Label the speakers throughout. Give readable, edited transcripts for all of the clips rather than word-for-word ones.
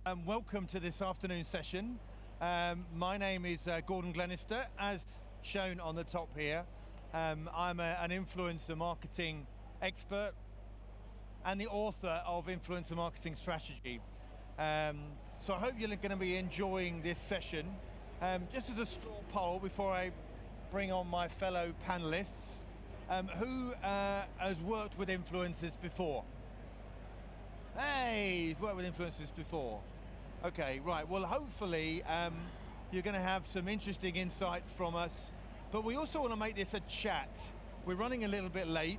Speaker 1: Welcome to this afternoon session. My name is Gordon Glenister, as shown on the top here. I'm an influencer marketing expert and the author of Influencer Marketing Strategy. So I hope you're going to be enjoying this session. Just as a straw poll before I bring on my fellow panelists, who has worked with influencers before? Hey, he's worked with influencers before. Okay, right, well hopefully you're going to have some interesting insights from us, but we also want to make this a chat. We're running a little bit late.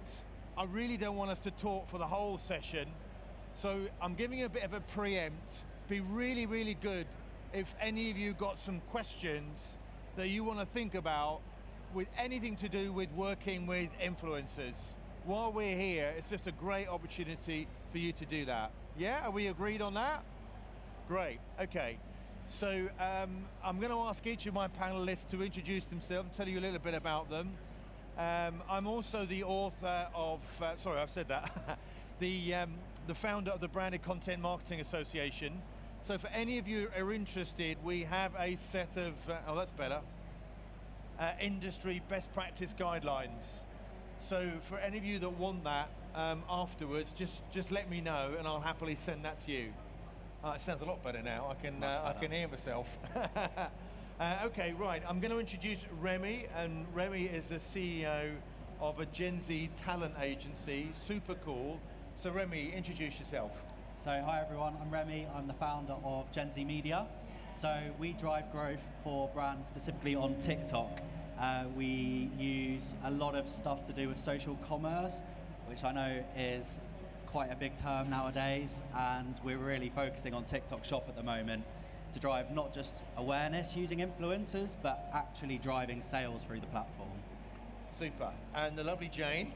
Speaker 1: I really don't want us to talk for the whole session, so I'm giving you a bit of a preempt. Be really, really good if any of you got some questions that you want to think about with anything to do with working with influencers. While we're here, it's just a great opportunity for you to do that. Yeah, are we agreed on that? Great, okay. So I'm going to ask each of my panelists to introduce themselves and tell you a little bit about them. I'm also the author of, sorry, I've said that, the founder of the Branded Content Marketing Association. So for any of you who are interested, we have a set of, oh that's better, industry best practice guidelines. So for any of you that want that afterwards, just let me know and I'll happily send that to you. It sounds a lot better now. I can hear myself. Okay, right. I'm going to introduce Remy, and Remy is the CEO of a Gen Z talent agency. Super cool. So Remy, introduce yourself.
Speaker 2: So hi everyone, I'm Remy. I'm the founder of Gen Z Media. So we drive growth for brands specifically on TikTok. We use a lot of stuff to do with social commerce, which I know is quite a big term nowadays, and we're really focusing on TikTok Shop at the moment to drive not just awareness using influencers, but actually driving sales through the platform.
Speaker 1: Super. And the lovely Jane.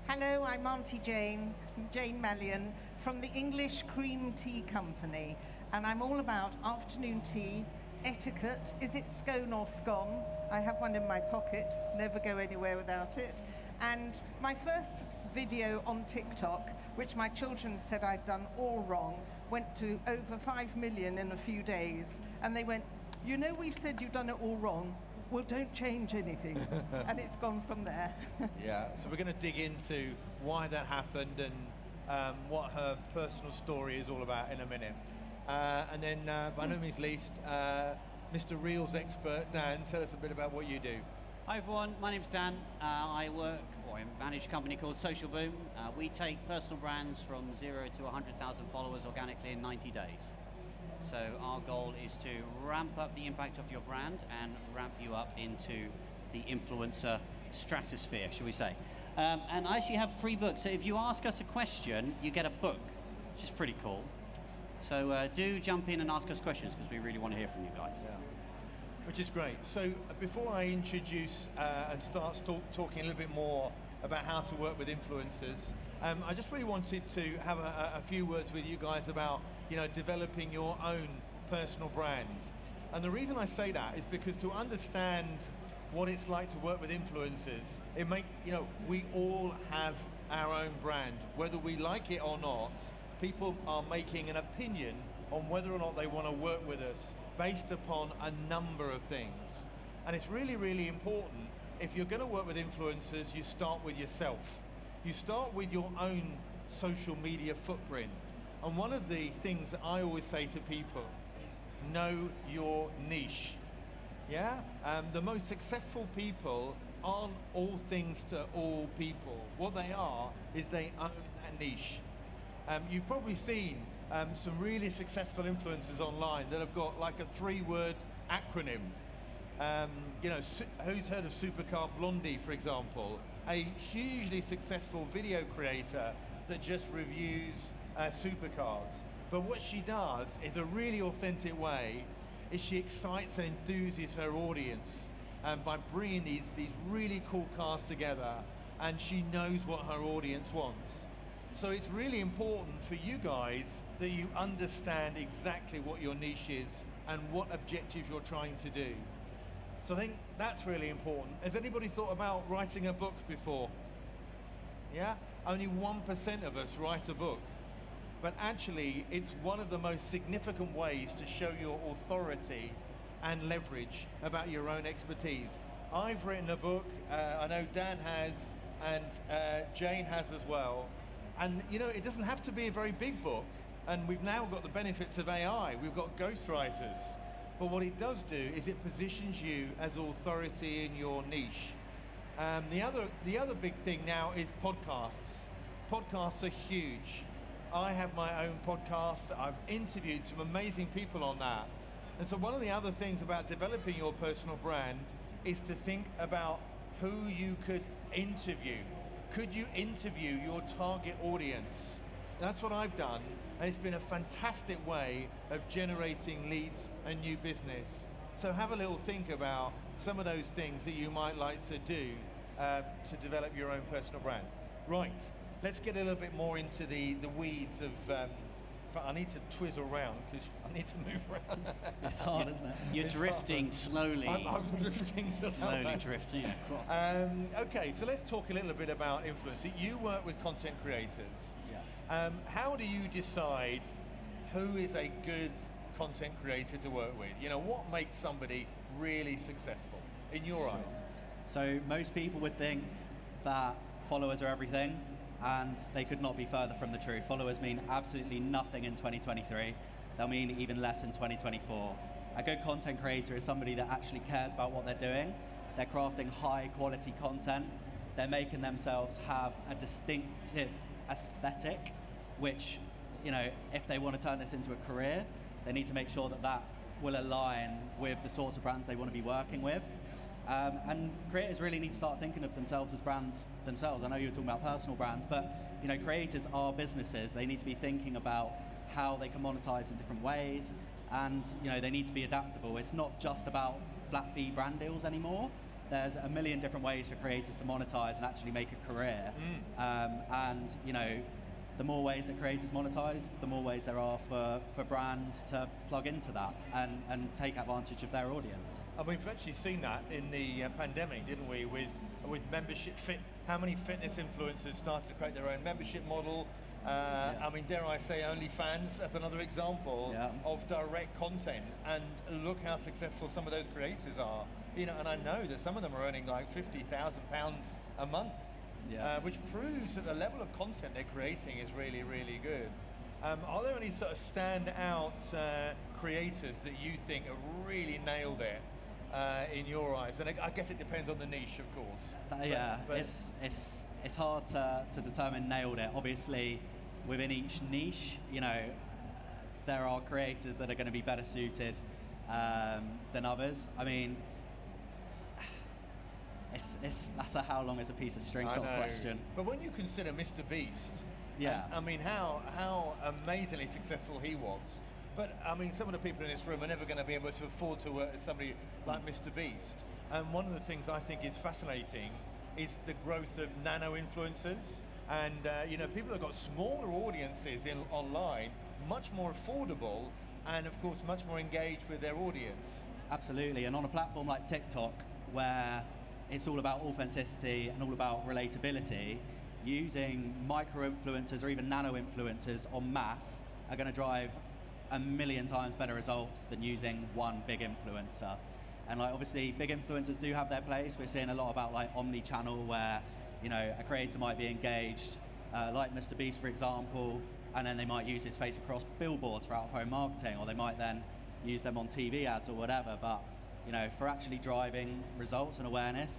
Speaker 3: Hello, I'm Auntie Jane Malyon from the English Cream Tea Company, and I'm all about afternoon tea, etiquette. Is it scone or scone? I have one in my pocket, never go anywhere without it. And my first video on TikTok, which my children said I'd done all wrong, went to over 5 million in a few days. And they went, you know, we've said you've done it all wrong. Well, don't change anything. And it's gone from there.
Speaker 1: Yeah, so we're going to dig into why that happened and what her personal story is all about in a minute. And then, by no means least, Mr. Reels expert, Dan, tell us a bit about what you do.
Speaker 4: Hi everyone, my name's Dan. I manage a company called Social Boom. We take personal brands from 0 to 100,000 followers organically in 90 days. So our goal is to ramp up the impact of your brand and ramp you up into the influencer stratosphere, shall we say. And I actually have free books. So if you ask us a question, you get a book, which is pretty cool. So do jump in and ask us questions because we really want to hear from you guys.
Speaker 1: Yeah. Which is great. So before I introduce and start talking a little bit more about how to work with influencers, I just really wanted to have a few words with you guys about, you know, developing your own personal brand. And the reason I say that is because to understand what it's like to work with influencers, we all have our own brand. Whether we like it or not, people are making an opinion on whether or not they want to work with us based upon a number of things. And it's really, really important, if you're going to work with influencers, you start with yourself. You start with your own social media footprint. And one of the things that I always say to people, know your niche. Yeah? The most successful people aren't all things to all people. What they are is they own that niche. You've probably seen some really successful influencers online that have got like a 3-word acronym. Who's heard of Supercar Blondie, for example? A hugely successful video creator that just reviews supercars. But what she does is a really authentic way is she excites and enthuses her audience by bringing these really cool cars together, and she knows what her audience wants. So it's really important for you guys that you understand exactly what your niche is and what objectives you're trying to do. So I think that's really important. Has anybody thought about writing a book before? Yeah? Only 1% of us write a book. but actually it's one of the most significant ways to show your authority and leverage about your own expertise. I've written a book, I know Dan has, and Jane has as well. And you know, it doesn't have to be a very big book, and we've now got the benefits of AI, we've got ghostwriters. But what it does do is it positions you as authority in your niche. The other big thing now is podcasts. Podcasts are huge. I have my own podcast. I've interviewed some amazing people on that. And so one of the other things about developing your personal brand is to think about who you could interview. Could you interview your target audience? That's what I've done, and it's been a fantastic way of generating leads and new business. So have a little think about some of those things that you might like to do to develop your own personal brand. Right, let's get a little bit more into the weeds of, I need to twizz around because I need to move around.
Speaker 2: It's hard, isn't it?
Speaker 4: You're drifting slowly.
Speaker 1: I'm drifting
Speaker 4: slowly drifting across.
Speaker 1: Okay, so let's talk a little bit about influence. You work with content creators.
Speaker 2: Yeah.
Speaker 1: How do you decide who is a good content creator to work with? You know, what makes somebody really successful in your eyes?
Speaker 2: So most people would think that followers are everything, and they could not be further from the truth. Followers mean absolutely nothing in 2023. They'll mean even less in 2024. A good content creator is somebody that actually cares about what they're doing. They're crafting high quality content. They're making themselves have a distinctive aesthetic, which, you know, if they want to turn this into a career, they need to make sure that that will align with the sorts of brands they want to be working with. And creators really need to start thinking of themselves as brands themselves. I know you were talking about personal brands, but you know, creators are businesses. They need to be thinking about how they can monetize in different ways, and you know, they need to be adaptable. It's not just about flat fee brand deals anymore. There's a million different ways for creators to monetize and actually make a career. And you know, the more ways that creators monetize, the more ways there are for brands to plug into that and take advantage of their audience.
Speaker 1: And we've actually seen that in the pandemic, didn't we? With membership how many fitness influencers started to create their own membership model? I mean, dare I say, OnlyFans as another example of direct content. And look how successful some of those creators are. You know, and I know that some of them are earning like £50,000 a month. Which proves that the level of content they're creating is really, really good. Are there any sort of standout creators that you think have really nailed it in your eyes? And I guess it depends on the niche, of course. But
Speaker 2: it's hard to determine nailed it. Obviously, within each niche, you know, there are creators that are going to be better suited than others. I mean, that's a how long is a piece of string sort of question.
Speaker 1: But when you consider Mr. Beast, I mean, how amazingly successful he was. But I mean, some of the people in this room are never going to be able to afford to work with somebody like Mr. Beast. And one of the things I think is fascinating is the growth of nano influencers. And you know, people have got smaller audiences online, much more affordable, and of course much more engaged with their audience.
Speaker 2: Absolutely, and on a platform like TikTok, where it's all about authenticity and all about relatability, using micro-influencers or even nano-influencers en masse are going to drive a million times better results than using one big influencer. And like, obviously, big influencers do have their place. We're seeing a lot about like omni-channel, where you know, a creator might be engaged, like Mr. Beast, for example, and then they might use his face across billboards for out-of-home marketing, or they might then use them on TV ads or whatever. But you know, for actually driving results and awareness,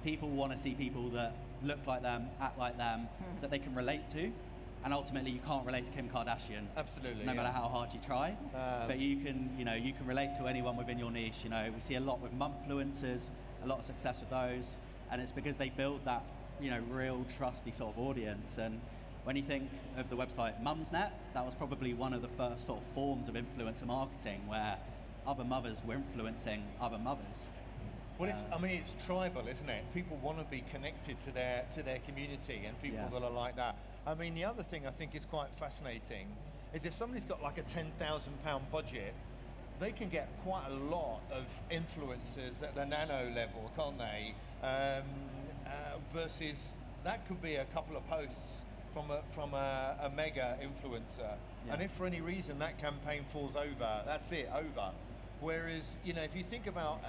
Speaker 2: people want to see people that look like them, act like them, that they can relate to. And ultimately, you can't relate to Kim Kardashian.
Speaker 1: Absolutely.
Speaker 2: No matter how hard you try. But you can, you know, you can relate to anyone within your niche. You know, we see a lot with mumfluencers, a lot of success with those, and it's because they build that, you know, real trusty sort of audience. And when you think of the website Mumsnet, that was probably one of the first sort of forms of influencer marketing, where other mothers were influencing other mothers.
Speaker 1: Well, I mean, it's tribal, isn't it? People want to be connected to their community, and people that are like that. I mean, the other thing I think is quite fascinating is if somebody's got like a £10,000 budget, they can get quite a lot of influencers at the nano level, can't they? Versus that could be a couple of posts from a mega influencer, and if for any reason that campaign falls over, that's it, over. Whereas, you know, if you think about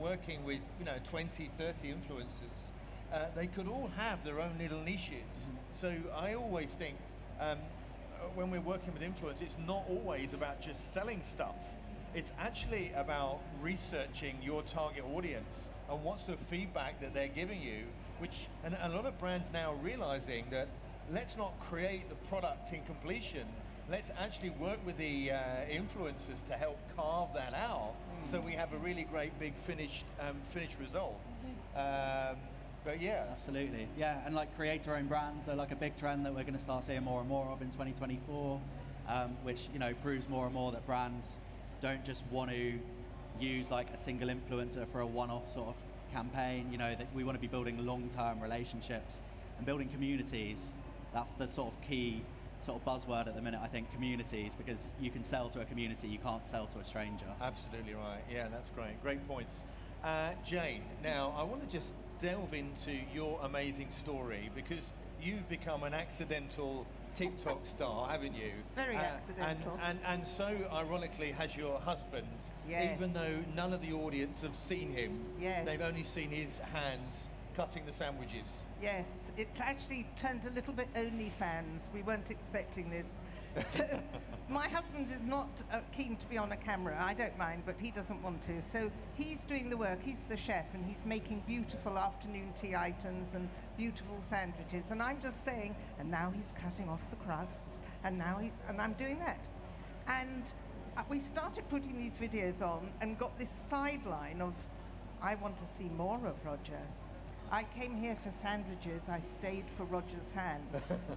Speaker 1: working with, you know, 20, 30 influencers, they could all have their own little niches. So I always think when we're working with influencers, it's not always about just selling stuff. It's actually about researching your target audience and what's the feedback that they're giving you, which, and a lot of brands now are realizing that let's not create the product in completion, let's actually work with the influencers to help carve that out so we have a really great big finished result. But yeah.
Speaker 2: Absolutely, yeah, and like creator-owned brands are like a big trend that we're going to start seeing more and more of in 2024, which, you know, proves more and more that brands don't just want to use like a single influencer for a one-off sort of campaign. You know, that we want to be building long-term relationships and building communities. That's the sort of key sort of buzzword at the minute, I think, communities, because you can sell to a community, you can't sell to a stranger.
Speaker 1: Absolutely right, yeah, that's great, great points. Jane, now I want to just delve into your amazing story, because you've become an accidental TikTok star, haven't you?
Speaker 3: Very accidental.
Speaker 1: And so ironically has your husband, even though none of the audience have seen him.
Speaker 3: Yes.
Speaker 1: They've only seen his hands cutting the sandwiches.
Speaker 3: Yes, it's actually turned a little bit OnlyFans. We weren't expecting this. So, my husband is not keen to be on a camera. I don't mind, but he doesn't want to. So he's doing the work. He's the chef, and he's making beautiful afternoon tea items and beautiful sandwiches. And I'm just saying, and now he's cutting off the crusts, and now and I'm doing that. And we started putting these videos on and got this sideline of, I want to see more of Roger. I came here for sandwiches, I stayed for Roger's hands.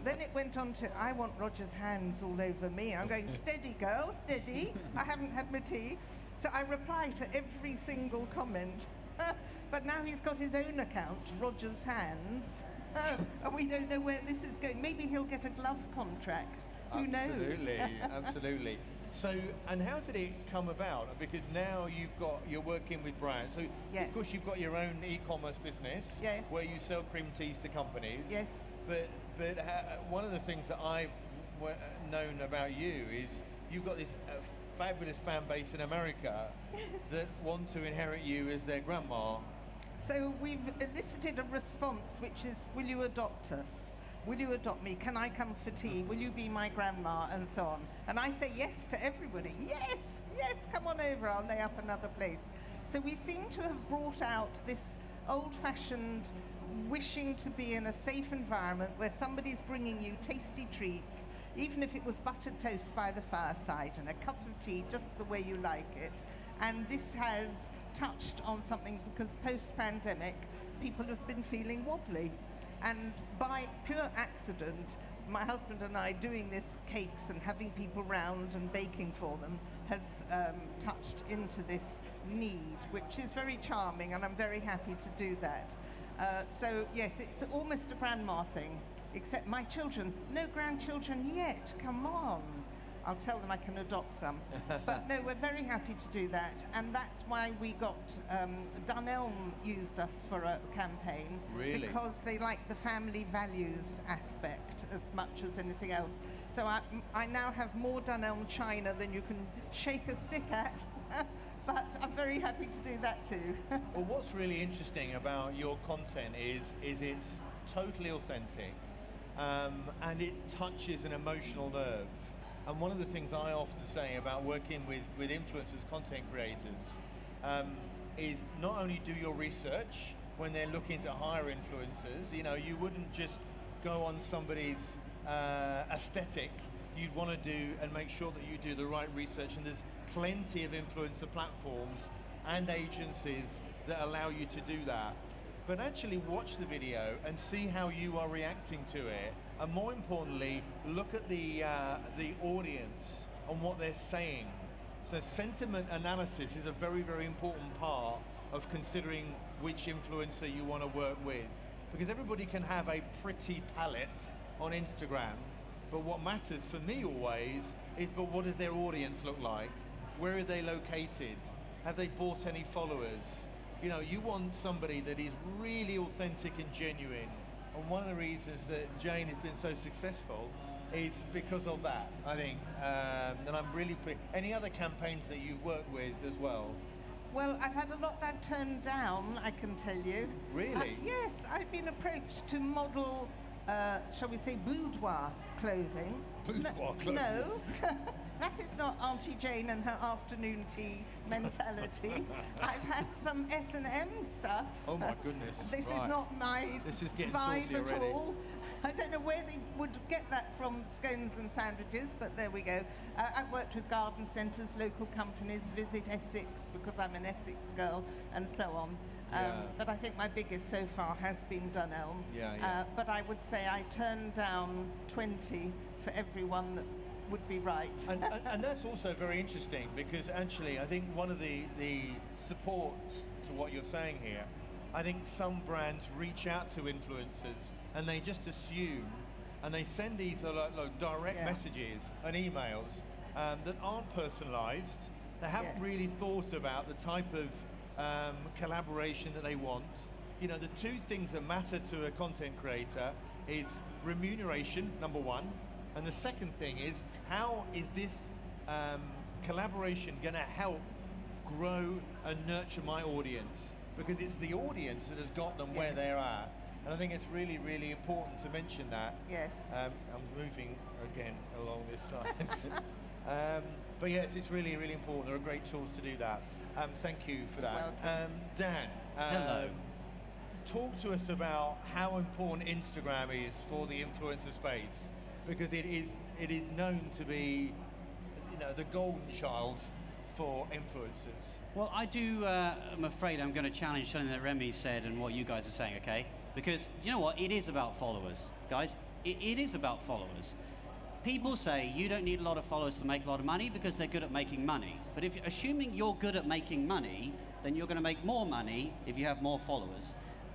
Speaker 3: Then it went on to, I want Roger's hands all over me. I'm going, steady girl, steady. I haven't had my tea. So I reply to every single comment. But now he's got his own account, Roger's Hands. And we don't know where this is going. Maybe he'll get a glove contract. Who knows?
Speaker 1: Absolutely, absolutely. So, and how did it come about? Because now you're working with brands. So, of course, you've got your own e-commerce business where you sell cream teas to companies.
Speaker 3: Yes.
Speaker 1: But one of the things that I've known about you is you've got this fabulous fan base in America that want to inherit you as their grandma.
Speaker 3: So we've elicited a response, which is, will you adopt us? Will you adopt me? Can I come for tea? Will you be my grandma? And so on. And I say yes to everybody. Yes, yes, come on over. I'll lay up another place. So we seem to have brought out this old-fashioned wishing to be in a safe environment where somebody's bringing you tasty treats, even if it was buttered toast by the fireside and a cup of tea just the way you like it. And this has touched on something, because post-pandemic, people have been feeling wobbly. And by pure accident, my husband and I doing this cakes and having people round and baking for them has touched into this need, which is very charming, and I'm very happy to do that. So yes, it's almost a grandma thing, except my children, no grandchildren yet, come on. I'll tell them I can adopt some. But no, we're very happy to do that, and that's why we got, Dunelm used us for a campaign.
Speaker 1: Really?
Speaker 3: Because they like the family values aspect as much as anything else. So I now have more Dunelm china than you can shake a stick at, but I'm very happy to do that too.
Speaker 1: Well, what's really interesting about your content is it's totally authentic, and it touches an emotional nerve. And one of the things I often say about working with influencers, content creators, is not only do your research when they're looking to hire influencers. You know, you wouldn't just go on somebody's aesthetic. You'd want to do and make sure that you do the right research, and there's plenty of influencer platforms and agencies that allow you to do that. But actually watch the video and see how you are reacting to it, and more importantly, look at the audience and what they're saying. So sentiment analysis is a very, very important part of considering which influencer you want to work with, because everybody can have a pretty palette on Instagram, but what matters for me always is, but what does their audience look like? Where are they located? Have they bought any followers? You know, you want somebody that is really authentic and genuine and one of the reasons that Jane has been so successful is because of that, I think. And I'm really any other campaigns that you've worked with as well?
Speaker 3: Well, I've had a lot I've turned down, I can tell you.
Speaker 1: Really?
Speaker 3: Yes, I've been approached to model, shall we say, boudoir clothing.
Speaker 1: Boudoir clothing?
Speaker 3: No, that is not Auntie Jane and her afternoon tea mentality. I've had some S&M stuff.
Speaker 1: Oh my goodness.
Speaker 3: This
Speaker 1: right.
Speaker 3: is not my
Speaker 1: This is getting
Speaker 3: vibe
Speaker 1: saucy
Speaker 3: at
Speaker 1: already.
Speaker 3: all. I don't know where they would get that from, scones and sandwiches, but there we go. I've worked with garden centres, local companies, Visit Essex, because I'm an Essex girl, and so on. But I think my biggest so far has been Dunelm. But I would say I turned down 20 for everyone that would be right.
Speaker 1: and that's also very interesting, because actually I think one of the supports to what you're saying here, I think some brands reach out to influencers and they just assume, and they send these direct messages and emails that aren't personalized. They haven't really thought about the type of collaboration that they want. You know, the two things that matter to a content creator is remuneration, number one, and the second thing is, how is this collaboration going to help grow and nurture my audience? Because it's the audience that has got them where they are. And I think it's really, really important to mention that.
Speaker 3: Yes.
Speaker 1: I'm moving again along this side. But yes, it's really, really important. There are great tools to do that. Thank you for that. Dan,
Speaker 2: hello.
Speaker 1: Talk to us about how important Instagram is for the influencer space, because it is known to be, you know, the golden child for influencers.
Speaker 4: Well, I do, I'm afraid I'm going to challenge something that Remy said and what you guys are saying, okay? Because, you know what, it is about followers, guys. It is about followers. People say you don't need a lot of followers to make a lot of money because they're good at making money. But if assuming you're good at making money, then you're going to make more money if you have more followers.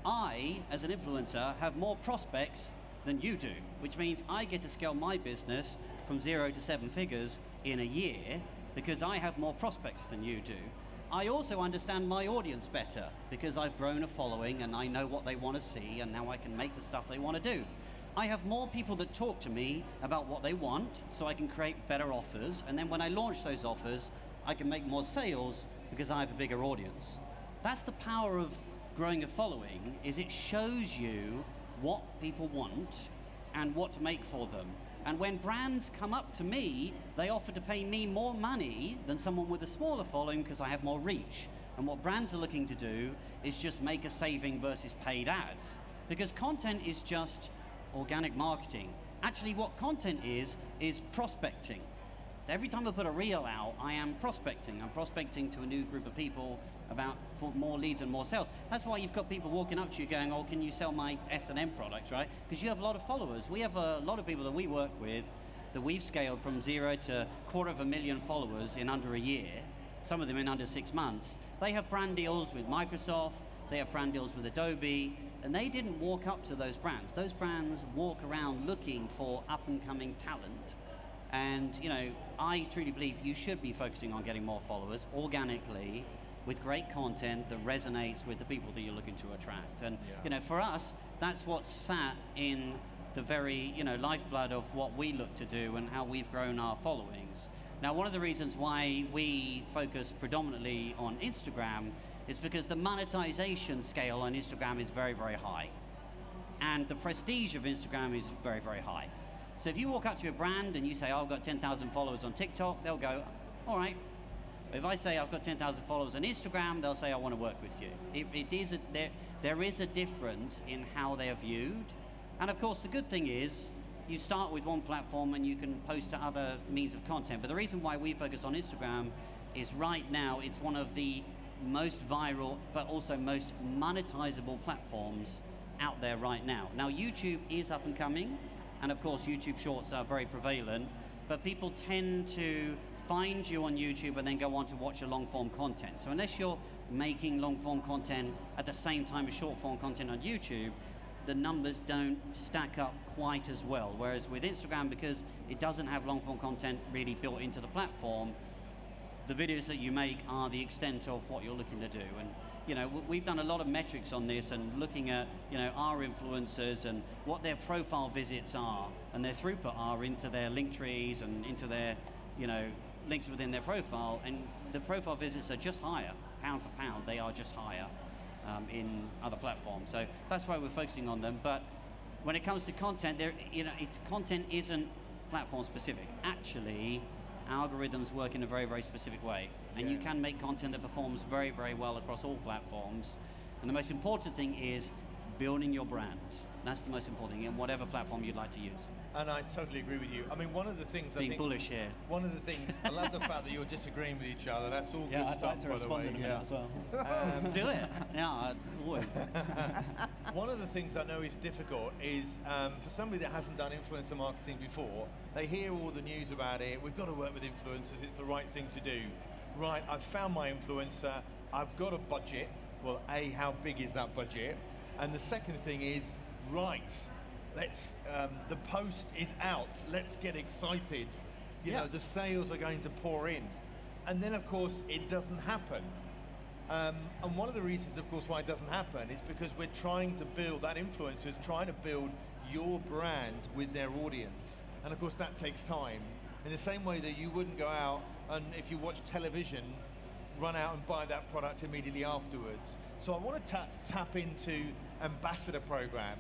Speaker 4: I, as an influencer, have more prospects than you do, which means I get to scale my business from 0 to 7 figures in a year because I have more prospects than you do. I also understand my audience better because I've grown a following and I know what they want to see, and now I can make the stuff they want to do. I have more people that talk to me about what they want, so I can create better offers, and then when I launch those offers, I can make more sales because I have a bigger audience. That's the power of growing a following, is it shows you what people want and what to make for them. And when brands come up to me, they offer to pay me more money than someone with a smaller following because I have more reach. And what brands are looking to do is just make a saving versus paid ads. Because content is just organic marketing. Actually, what content is prospecting. So every time I put a reel out, I am prospecting. I'm prospecting to a new group of people for more leads and more sales. That's why you've got people walking up to you going, oh, can you sell my S&M products, right? Because you have a lot of followers. We have a lot of people that we work with that we've scaled from 0 to 250,000 followers in under a year, some of them in under 6 months. They have brand deals with Microsoft, they have brand deals with Adobe, and they didn't walk up to those brands. Those brands walk around looking for up-and-coming talent. And, you know, I truly believe you should be focusing on getting more followers organically with great content that resonates with the people that you're looking to attract. And, you know, for us, that's what's sat in the very, you know, lifeblood of what we look to do and how we've grown our followings. Now, one of the reasons why we focus predominantly on Instagram is because the monetization scale on Instagram is very, very high. And the prestige of Instagram is very, very high. So if you walk up to a brand and you say, oh, I've got 10,000 followers on TikTok, they'll go, all right. If I say I've got 10,000 followers on Instagram, they'll say I want to work with you. There is a difference in how they are viewed. And of course, the good thing is, you start with one platform and you can post to other means of content. But the reason why we focus on Instagram is right now, it's one of the most viral, but also most monetizable platforms out there right now. Now, YouTube is up and coming. And of course, YouTube Shorts are very prevalent, but people tend to find you on YouTube and then go on to watch your long-form content. So unless you're making long-form content at the same time as short-form content on YouTube, the numbers don't stack up quite as well. Whereas with Instagram, because it doesn't have long-form content really built into the platform, the videos that you make are the extent of what you're looking to do. And you know, we've done a lot of metrics on this and looking at, you know, our influencers and what their profile visits are and their throughput are into their link trees and into their, you know, links within their profile, and the profile visits are just higher, pound for pound, they are just higher in other platforms. So that's why we're focusing on them. But when it comes to content, you know, content isn't platform specific. Actually, algorithms work in a very, very specific way, and you can make content that performs very, very well across all platforms. And the most important thing is building your brand. That's the most important thing in whatever platform you'd like to use.
Speaker 1: And I totally agree with you. I mean, one of the things
Speaker 4: Being bullish here.
Speaker 1: One of the things, I love the fact that you're disagreeing with each other. That's all good
Speaker 2: I'd
Speaker 1: stuff,
Speaker 2: like to
Speaker 1: by the way.
Speaker 2: respond in a minute as well.
Speaker 4: Do it. Yeah, always.
Speaker 1: One of the things I know is difficult is for somebody that hasn't done influencer marketing before, they hear all the news about it. We've got to work with influencers. It's the right thing to do. Right, I've found my influencer. I've got a budget. Well, A, how big is that budget? And the second thing is, right, let's, the post is out, let's get excited. You know, the sales are going to pour in. And then of course, it doesn't happen. And one of the reasons, of course, why it doesn't happen is because we're trying to build, that influencer is trying to build your brand with their audience. And of course, that takes time. In the same way that you wouldn't go out and if you watch television, run out and buy that product immediately afterwards. So I want to tap into ambassador programs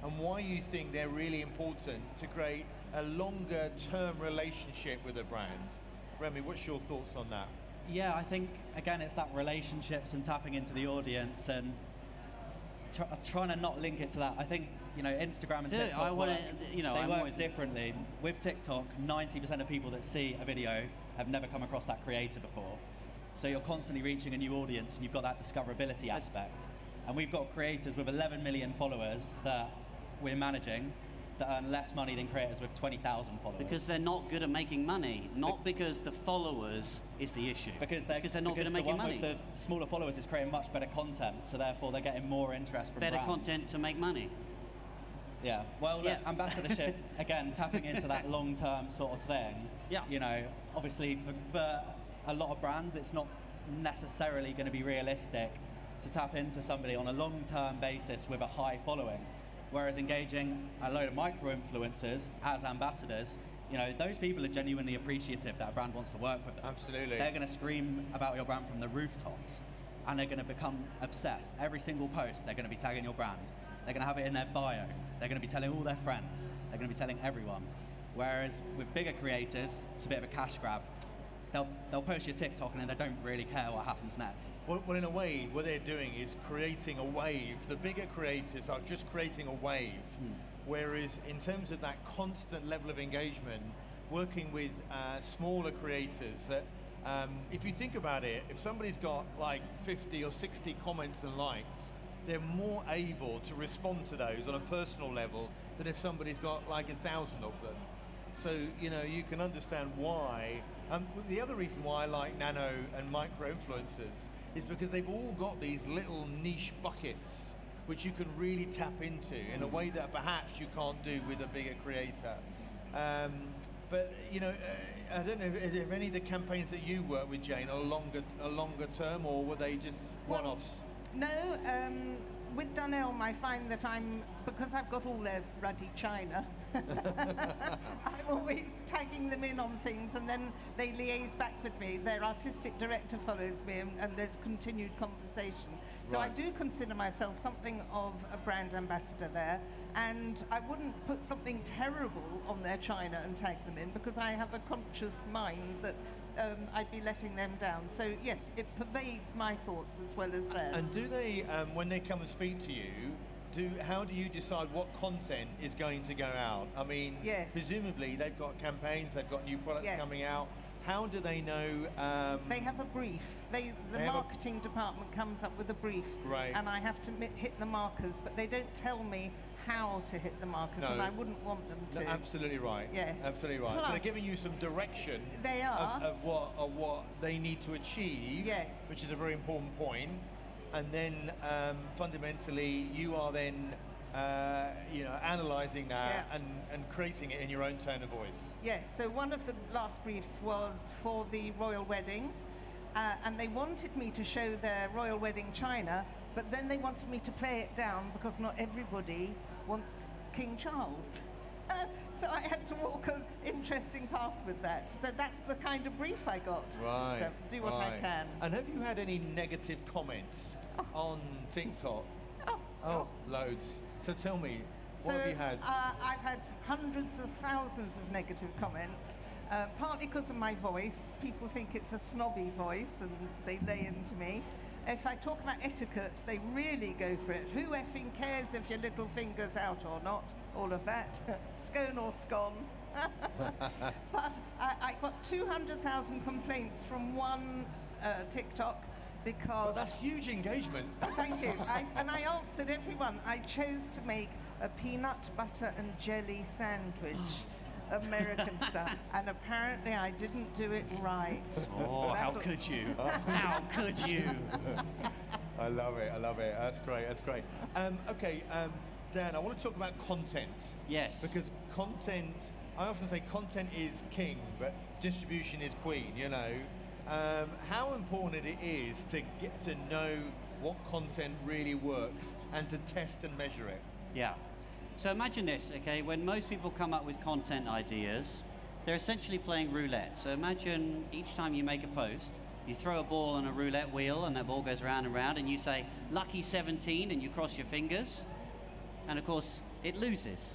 Speaker 1: and why you think they're really important to create a longer term relationship with a brand. Remy, what's your thoughts on that?
Speaker 2: Yeah, I think, again, it's that relationships and tapping into the audience and trying to not link it to that. I think, you know, Instagram and TikTok they work differently. With TikTok, 90% of people that see a video have never come across that creator before. So you're constantly reaching a new audience and you've got that discoverability aspect. And we've got creators with 11 million followers that we're managing that earn less money than creators with 20,000 followers.
Speaker 4: Because they're not good at making money, not because the followers is the issue.
Speaker 2: Because they're not good at making money. The one with the smaller followers is creating much better content, so therefore they're getting more interest from
Speaker 4: better
Speaker 2: brands.
Speaker 4: Content to make money.
Speaker 2: Yeah, well, look, ambassadorship, again, tapping into that long-term sort of thing.
Speaker 4: Yeah.
Speaker 2: You know, obviously for a lot of brands, it's not necessarily going to be realistic to tap into somebody on a long-term basis with a high following. Whereas engaging a load of micro-influencers as ambassadors, you know, those people are genuinely appreciative that a brand wants to work with them.
Speaker 1: Absolutely.
Speaker 2: They're going to scream about your brand from the rooftops, and they're going to become obsessed. Every single post, they're going to be tagging your brand. They're going to have it in their bio. They're going to be telling all their friends. They're going to be telling everyone. Whereas with bigger creators, it's a bit of a cash grab. They'll post your TikTok and then they don't really care what happens next.
Speaker 1: Well, in a way, what they're doing is creating a wave. The bigger creators are just creating a wave. Whereas in terms of that constant level of engagement, working with smaller creators that, if you think about it, if somebody's got like 50 or 60 comments and likes, they're more able to respond to those on a personal level than if somebody's got like 1,000 of them. So, you know, you can understand why. The other reason why I like nano and micro influencers is because they've all got these little niche buckets which you can really tap into in a way that perhaps you can't do with a bigger creator. But, you know, I don't know, is there any of the campaigns that you work with, Jane, are longer term, or were they just one-offs?
Speaker 3: No, with Dunelm I find that because I've got all their ruddy china, I'm always tagging them in on things and then they liaise back with me. Their artistic director follows me and there's continued conversation. So I do consider myself something of a brand ambassador there, and I wouldn't put something terrible on their china and tag them in because I have a conscious mind that I'd be letting them down. So yes, it pervades my thoughts as well as theirs.
Speaker 1: And do they, when they come and speak to you, how do you decide what content is going to go out? I mean, presumably they've got campaigns, they've got new products coming out. How do they know?
Speaker 3: They have a brief. The marketing department comes up with a brief, and I have to hit the markers, but they don't tell me how to hit the markers, and I wouldn't want them to.
Speaker 1: No, absolutely right.
Speaker 3: Yes.
Speaker 1: Absolutely right.
Speaker 3: Plus,
Speaker 1: so they're giving you some direction of what they need to achieve, which is a very important point. And then fundamentally, you are then analysing that and creating it in your own tone of voice.
Speaker 3: Yes. So one of the last briefs was for the royal wedding. and they wanted me to show their royal wedding china, but then they wanted me to play it down because not everybody wants King Charles. So I had to walk an interesting path with that. So that's the kind of brief I got.
Speaker 1: Right.
Speaker 3: So do what I can.
Speaker 1: And have you had any negative comments on TikTok? Oh, loads. So tell me, what have you had?
Speaker 3: I've had hundreds of thousands of negative comments, partly because of my voice. People think it's a snobby voice and they lay into me. If I talk about etiquette, they really go for it. Who effing cares if your little finger's out or not? All of that. Scone or scone. But I got 200,000 complaints from one TikTok because...
Speaker 1: Well, that's huge engagement.
Speaker 3: Thank you. And I answered everyone. I chose to make a peanut butter and jelly sandwich. American stuff, and apparently I didn't do it right.
Speaker 4: Oh, how could you? How could you?
Speaker 1: I love it, I love it. That's great, that's great. Okay, Dan, I want to talk about content.
Speaker 4: Yes.
Speaker 1: Because content, I often say content is king, but distribution is queen, you know. How important it is to get to know what content really works and to test and measure it.
Speaker 4: Yeah. So imagine this, okay, when most people come up with content ideas, they're essentially playing roulette. So imagine each time you make a post, you throw a ball on a roulette wheel and that ball goes round and round and you say, lucky 17, and you cross your fingers. And of course, it loses.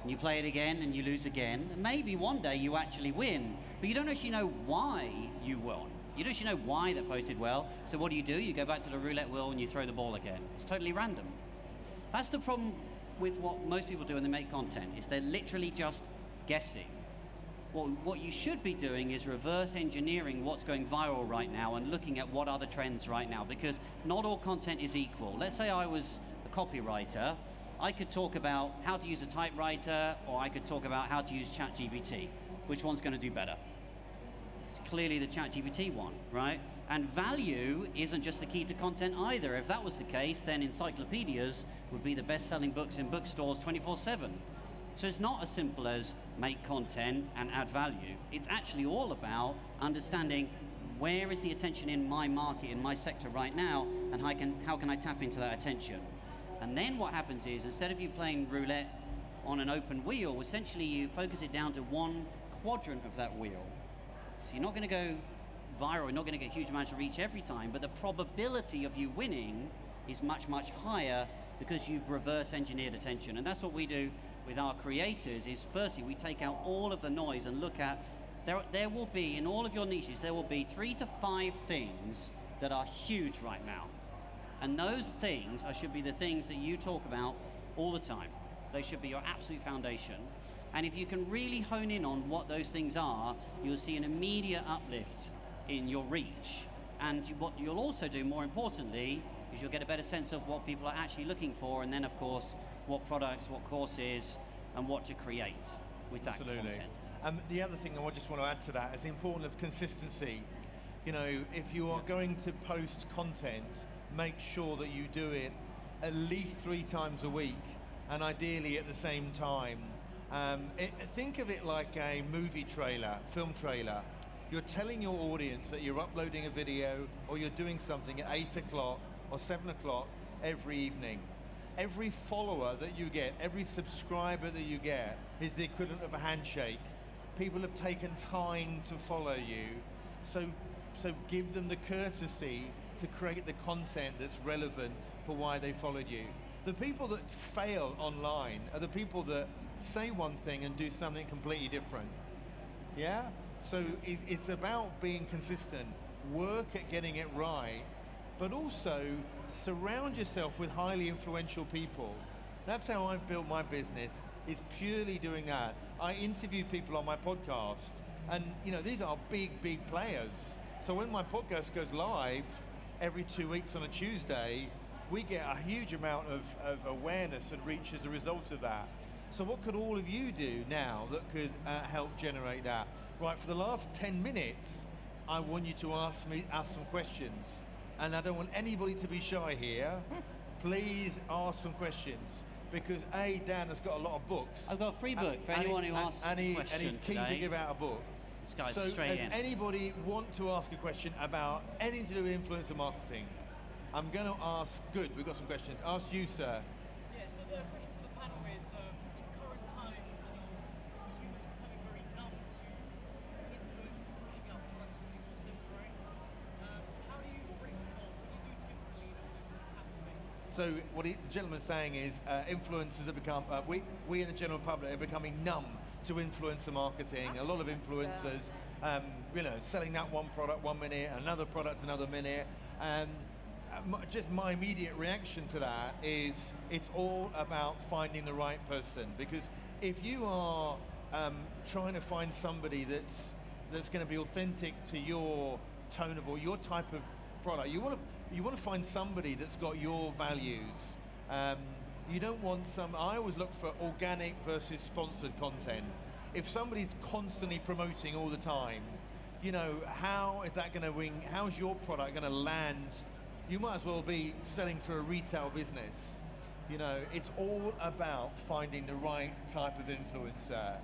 Speaker 4: And you play it again and you lose again. And maybe one day you actually win, but you don't actually know why you won. You don't actually know why that post did well. So what do? You go back to the roulette wheel and you throw the ball again. It's totally random. That's the problem with what most people do when they make content, is they're literally just guessing. What you should be doing is reverse engineering what's going viral right now and looking at what are the trends right now, because not all content is equal. Let's say I was a copywriter, I could talk about how to use a typewriter, or I could talk about how to use ChatGPT. Which one's going to do better? It's clearly the ChatGPT one, right? And value isn't just the key to content either. If that was the case, then encyclopedias would be the best-selling books in bookstores 24/7. So it's not as simple as make content and add value. It's actually all about understanding where is the attention in my market, in my sector right now, and how can I tap into that attention? And then what happens is, instead of you playing roulette on an open wheel, essentially you focus it down to one quadrant of that wheel. So you're not going to go viral, you're not going to get huge amounts of reach every time, but the probability of you winning is much, much higher because you've reverse engineered attention. And that's what we do with our creators, is firstly we take out all of the noise and look at, there will be, in all of your niches, there will be 3 to 5 things that are huge right now. And those things should be the things that you talk about all the time. They should be your absolute foundation. And if you can really hone in on what those things are, you'll see an immediate uplift in your reach. And what you'll also do, more importantly, is you'll get a better sense of what people are actually looking for, and then of course, what products, what courses, and what to create with that content.
Speaker 1: The other thing I just want to add to that is the importance of consistency. You know, if you are going to post content, make sure that you do it at least 3 times a week, and ideally at the same time. Think of it like a movie trailer, film trailer. You're telling your audience that you're uploading a video or you're doing something at 8 o'clock or 7 o'clock every evening. Every follower that you get, every subscriber that you get is the equivalent of a handshake. People have taken time to follow you, so give them the courtesy to create the content that's relevant for why they followed you. The people that fail online are the people that say one thing and do something completely different. Yeah? So it's about being consistent, work at getting it right, but also surround yourself with highly influential people. That's how I've built my business, is purely doing that. I interview people on my podcast, and you know, these are big players. So when my podcast goes live every 2 weeks on a Tuesday, we get a huge amount of awareness and reach as a result of that. So what could all of you do now that could help generate that? Right, for the last 10 minutes, I want you to ask some questions. And I don't want anybody to be shy here. Please ask some questions. Because Dan has got a lot of books.
Speaker 4: I've got a free book for anyone who asks a question
Speaker 1: and he's keen
Speaker 4: today.
Speaker 1: to give out a book.
Speaker 4: This guy's
Speaker 1: So
Speaker 4: straight
Speaker 1: does
Speaker 4: in.
Speaker 1: anybody want to ask a question about anything to do with influencer marketing? I'm going to ask, good, we've got some questions. Ask you, sir.
Speaker 5: Yeah, so the question for the panel is, in current times, consumers are becoming very numb to influencers pushing out products 24/7, right? How do you bring them on? What do you do differently in order to captivate?
Speaker 1: So what the gentleman's saying is influencers have become, we in the general public are becoming numb to influencer marketing. A lot of influencers, selling that one product 1 minute, another product another minute. Just my immediate reaction to that is it's all about finding the right person, because if you are trying to find somebody that's going to be authentic to your tone of, or your type of product, you want to find somebody that's got your values. You don't want I always look for organic versus sponsored content. If somebody's constantly promoting all the time, how is that going to ring? How's your product going to land? You might as well be selling through a retail business. It's all about finding the right type of influencer.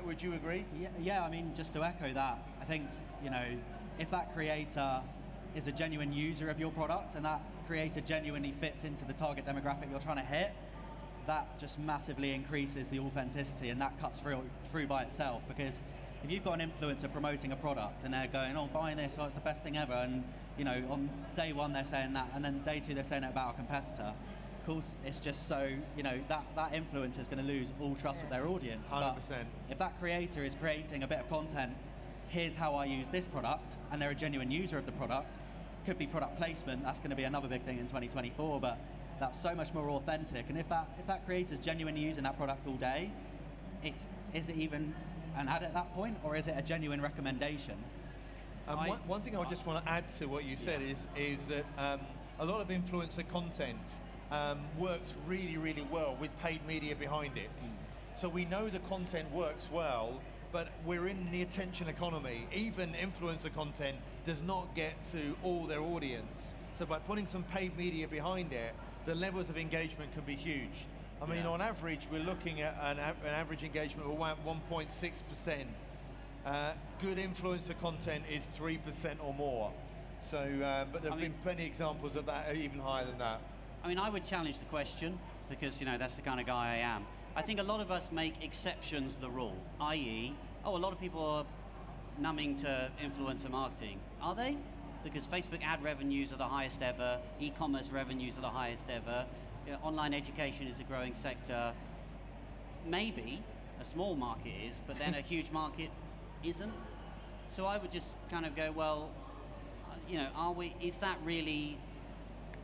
Speaker 1: Would you agree?
Speaker 2: Yeah, I mean, just to echo that, I think, if that creator is a genuine user of your product and that creator genuinely fits into the target demographic you're trying to hit, that just massively increases the authenticity, and that cuts through by itself. Because if you've got an influencer promoting a product and they're going, oh, buy this, oh, it's the best thing ever, and on day one they're saying that, and then day two they're saying it about a competitor, of course it's just so, that influencer is going to lose all trust with their audience.
Speaker 1: 100%.
Speaker 2: But if that creator is creating a bit of content, here's how I use this product, and they're a genuine user of the product, could be product placement, that's going to be another big thing in 2024, but that's so much more authentic. And if that creator's genuinely using that product all day, is it even an ad at that point, or is it a genuine recommendation?
Speaker 1: One thing I just want to add to what you said is that a lot of influencer content works really, really well with paid media behind it. So we know the content works well, but we're in the attention economy. Even influencer content does not get to all their audience. So by putting some paid media behind it, the levels of engagement can be huge. I mean, on average, we're looking at an average engagement of around 1.6%. Good influencer content is 3% or more. So, but there have been plenty of examples of that even higher than that.
Speaker 4: I mean, I would challenge the question, because that's the kind of guy I am. I think a lot of us make exceptions the rule, i.e., a lot of people are numbing to influencer marketing. Are they? Because Facebook ad revenues are the highest ever, e-commerce revenues are the highest ever, online education is a growing sector. Maybe a small market is, but then a huge market isn't. So I would just kind of go, well, is that really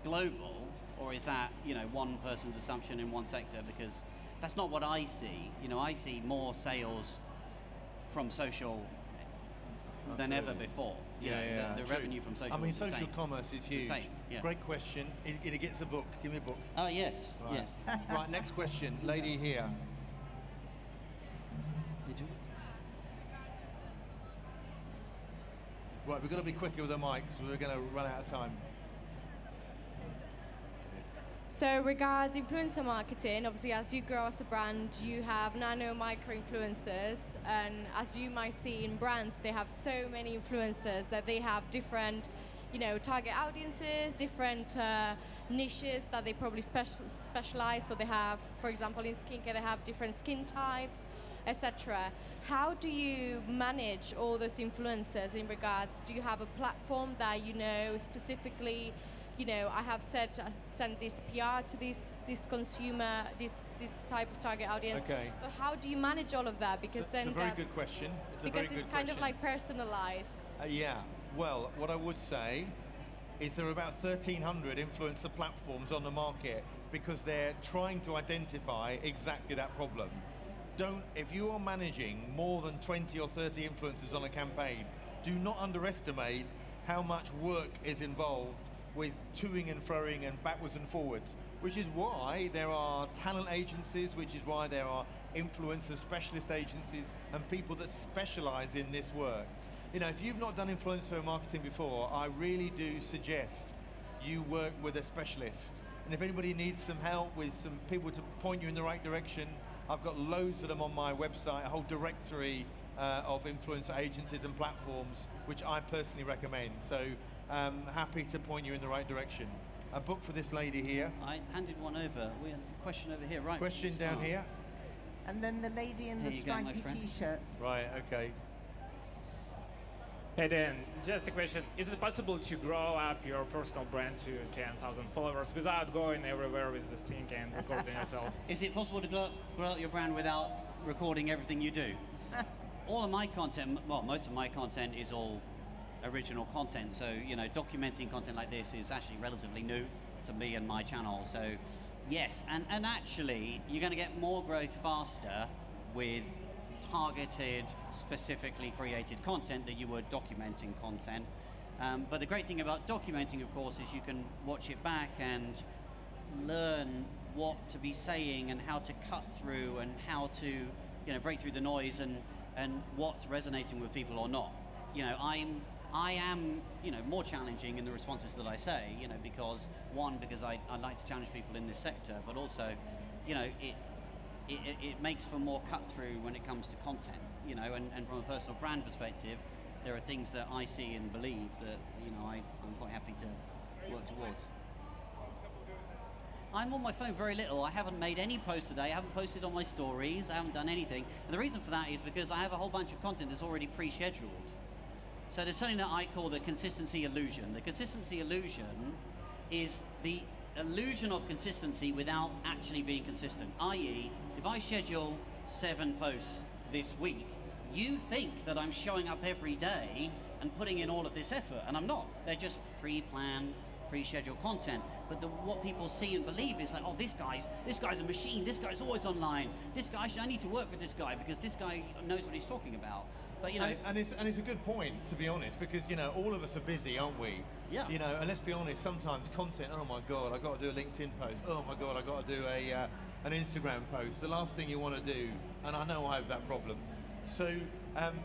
Speaker 4: global, or is that, one person's assumption in one sector? Because that's not what I see. I see more sales from social than ever before. The revenue from social.
Speaker 1: I mean,
Speaker 4: is
Speaker 1: social
Speaker 4: insane.
Speaker 1: commerce is huge.
Speaker 4: Insane, yeah.
Speaker 1: Great question. It gets a book. Give me a book.
Speaker 4: Oh yes,
Speaker 1: Right.
Speaker 4: yes.
Speaker 1: Right, next question. Lady here. Right, we've got to be quicker with the mics. We're going to run out of time.
Speaker 6: So regards influencer marketing, obviously as you grow as a brand, you have nano micro influencers, and as you might see in brands, they have so many influencers that they have different, target audiences, different niches that they probably specialize. So they have, for example, in skincare, they have different skin types, etc. How do you manage all those influencers in regards? Do you have a platform that specifically? I have sent this PR to this consumer, this type of target audience.
Speaker 1: Okay.
Speaker 6: But how do you manage all of that? Because
Speaker 1: It's a very good question.
Speaker 6: Because it's kind of like personalized.
Speaker 1: Yeah. Well, what I would say is there are about 1,300 influencer platforms on the market, because they're trying to identify exactly that problem. If you are managing more than 20 or 30 influencers on a campaign, do not underestimate how much work is involved with toing and froing and backwards and forwards, which is why there are talent agencies, which is why there are influencer specialist agencies and people that specialize in this work. If you've not done influencer marketing before, I really do suggest you work with a specialist. And if anybody needs some help with some people to point you in the right direction, I've got loads of them on my website, a whole directory of influencer agencies and platforms, which I personally recommend. So happy to point you in the right direction. A book for this lady here.
Speaker 4: I handed one over. We have a question over here, right?
Speaker 1: Question down here.
Speaker 3: And then the lady in
Speaker 4: Here
Speaker 3: the
Speaker 4: you go, my
Speaker 3: stripy
Speaker 4: friend.
Speaker 3: t-shirts.
Speaker 1: Right, okay.
Speaker 7: Hey Dan, just a question. Is it possible to grow up your personal brand to 10,000 followers without going everywhere with the thing and recording yourself?
Speaker 4: Is it possible to grow out your brand without recording everything you do? All of my content, well, most of my content is all original content. So, you know, documenting content like this is actually relatively new to me and my channel. So, yes, and actually, you're going to get more growth faster with targeted, specifically created content than you were documenting content. But the great thing about documenting, of course, is you can watch it back and learn what to be saying and how to cut through and how to, you know, break through the noise and what's resonating with people or not. You know, I am, you know, more challenging in the responses that I say, you know, because I like to challenge people in this sector, but also, you know, it makes for more cut through when it comes to content, you know, and from a personal brand perspective, there are things that I see and believe that, you know, I'm quite happy to work towards. I'm on my phone very little. I haven't made any posts today. I haven't posted on my stories. I haven't done anything. And the reason for that is because I have a whole bunch of content that's already pre-scheduled. So there's something that I call the consistency illusion. The consistency illusion is the illusion of consistency without actually being consistent. I.e., if I schedule 7 posts this week, you think that I'm showing up every day and putting in all of this effort, and I'm not. They're just pre-planned, pre-scheduled content. But what people see and believe is like, oh, this guy's a machine. This guy's always online. This guy, I need to work with this guy because this guy knows what he's talking about. But, you know,
Speaker 1: and it's a good point, to be honest, because, you know, all of us are busy, aren't we?
Speaker 4: Yeah.
Speaker 1: You know, and let's be honest, sometimes content, oh my God, I've got to do a LinkedIn post. Oh my God, I've got to do an Instagram post. The last thing you want to do, and I know I have that problem. So,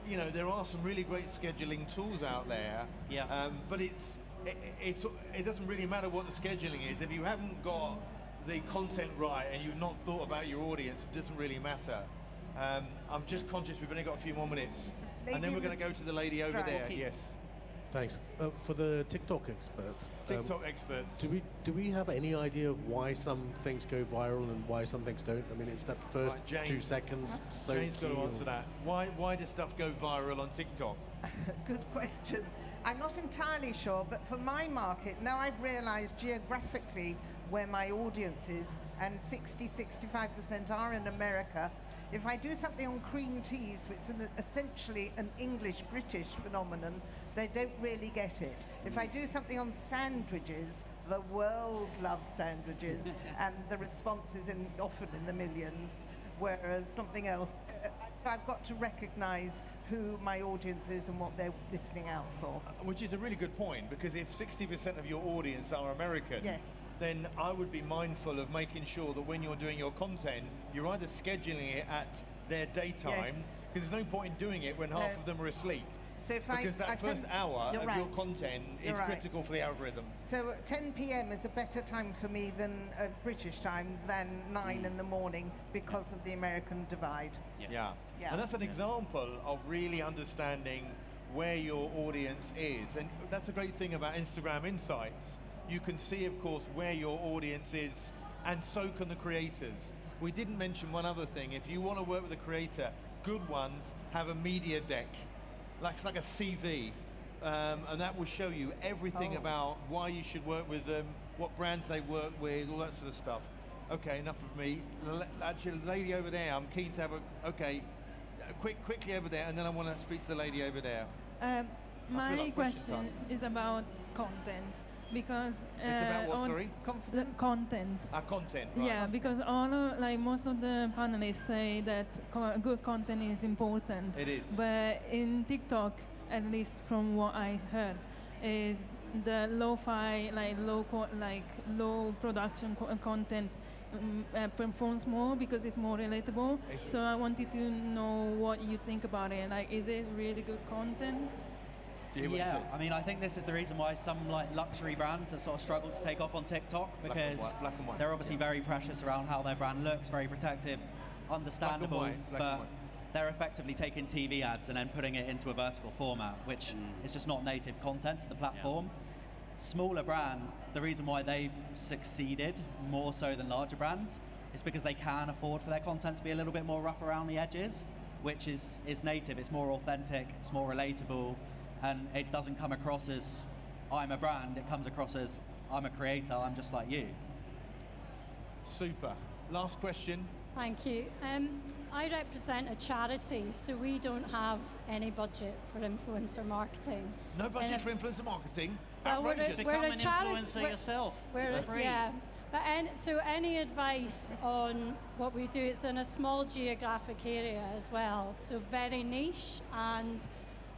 Speaker 1: you know, there are some really great scheduling tools out there.
Speaker 4: Yeah.
Speaker 1: But it doesn't really matter what the scheduling is. If you haven't got the content right and you've not thought about your audience, it doesn't really matter. I'm just conscious we've only got a few more minutes. And then we're going to go to the lady over there. Yes.
Speaker 8: Thanks. For the TikTok experts.
Speaker 1: TikTok experts.
Speaker 8: Do we have any idea of why some things go viral and why some things don't? I mean, it's that first
Speaker 1: Right, Jane.
Speaker 8: 2 seconds. So
Speaker 1: Jane's got
Speaker 8: key
Speaker 1: to
Speaker 8: or-
Speaker 1: answer that. Why does stuff go viral on TikTok?
Speaker 3: Good question. I'm not entirely sure, but for my market, now I've realized geographically where my audience is, and 60-65% are in America. If I do something on cream teas, which is essentially an English-British phenomenon, they don't really get it. If I do something on sandwiches, the world loves sandwiches, and the response is often in the millions, whereas something else, so I've got to recognize who my audience is and what they're listening out for.
Speaker 1: Which is a really good point, because if 60% of your audience are American,
Speaker 3: Yes.
Speaker 1: then I would be mindful of making sure that when you're doing your content, you're either scheduling it at their daytime, because there's no point in doing it when half
Speaker 3: No.
Speaker 1: of them are asleep.
Speaker 3: So if
Speaker 1: Because that first hour
Speaker 3: You're
Speaker 1: of
Speaker 3: right.
Speaker 1: your content is
Speaker 3: You're right.
Speaker 1: critical for the algorithm.
Speaker 3: So 10 p.m. is a better time for me than British time than 9 in the morning because of the American divide.
Speaker 1: Yeah.
Speaker 3: Yeah.
Speaker 1: And that's an example of really understanding where your audience is. And that's a great thing about Instagram Insights. You can see, of course, where your audience is, and so can the creators. We didn't mention one other thing. If you want to work with a creator, good ones have a media deck. It's like a CV. And that will show you everything about why you should work with them, what brands they work with, all that sort of stuff. Okay, enough of me. Actually, the lady over there, I'm keen to have quickly over there, and then I want to speak to the lady over there.
Speaker 9: My
Speaker 1: like question
Speaker 9: question is about content, because
Speaker 1: It's about what,
Speaker 9: on
Speaker 1: sorry?
Speaker 9: the content.
Speaker 1: Content, right.
Speaker 9: Yeah, because most of the panelists say that good content is important.
Speaker 1: It is.
Speaker 9: But in TikTok, at least from what I heard, is the lo-fi, low production content performs more because it's more relatable. So I wanted to know what you think about it. Like, is it really good content?
Speaker 2: Yeah, I mean, I think this is the reason why some luxury brands have sort of struggled to take off on TikTok, because
Speaker 1: black and white.
Speaker 2: they're obviously very precious around how their brand looks, very protective, understandable,
Speaker 1: Black and
Speaker 2: but
Speaker 1: white.
Speaker 2: they're effectively taking TV ads and then putting it into a vertical format, which is just not native content to the platform. Smaller brands, the reason why they've succeeded more so than larger brands is because they can afford for their content to be a little bit more rough around the edges, which is native, it's more authentic, it's more relatable, and it doesn't come across as I'm a brand, it comes across as I'm a creator, I'm just like you.
Speaker 1: Super. Last question.
Speaker 10: Thank you. I represent a charity, so we don't have any budget for influencer marketing.
Speaker 1: No budget for influencer marketing?
Speaker 10: Well, we're a charity.
Speaker 4: Influencer yourself.
Speaker 10: It's free. Yeah. But so any advice on what we do? It's in a small geographic area as well, so very niche. And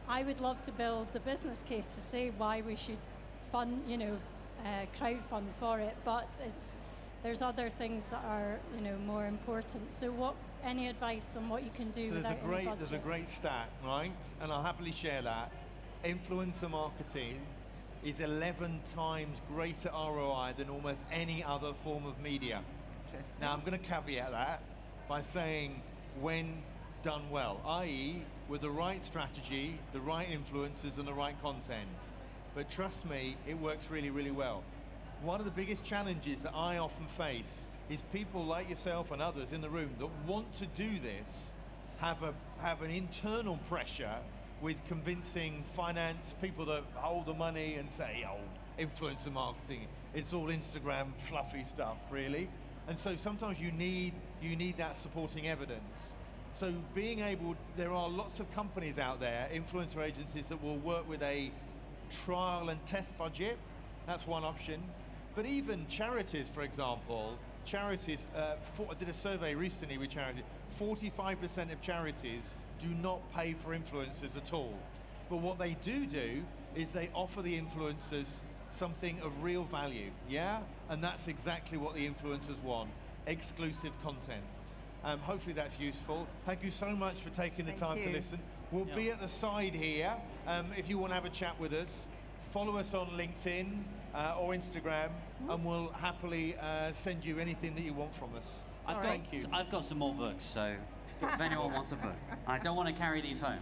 Speaker 10: I would love to build the business case to say why we should fund, crowdfund for it. But there's other things that are, more important. So any advice on what you can do without any budget?
Speaker 1: There's a great stat, right? And I'll happily share that. Influencer marketing is 11 times greater ROI than almost any other form of media. Now, I'm going to caveat that by saying when done well, i.e. with the right strategy, the right influencers, and the right content. But trust me, it works really, really well. One of the biggest challenges that I often face is people like yourself and others in the room that want to do this have an internal pressure with convincing finance, people that hold the money and say, oh, influencer marketing, it's all Instagram fluffy stuff, really. And so sometimes you need that supporting evidence. So there are lots of companies out there, influencer agencies, that will work with a trial and test budget. That's one option. But even charities, for example, I did a survey recently with charities, 45% of charities do not pay for influencers at all. But what they do is they offer the influencers something of real value, yeah? And that's exactly what the influencers want, exclusive content. Hopefully that's useful. Thank you so much for taking the time to listen. We'll be at the side here if you want to have a chat with us. Follow us on LinkedIn or Instagram, and we'll happily send you anything that you want from us.
Speaker 4: I've got some more books, so if anyone wants a book. I don't want to carry these home.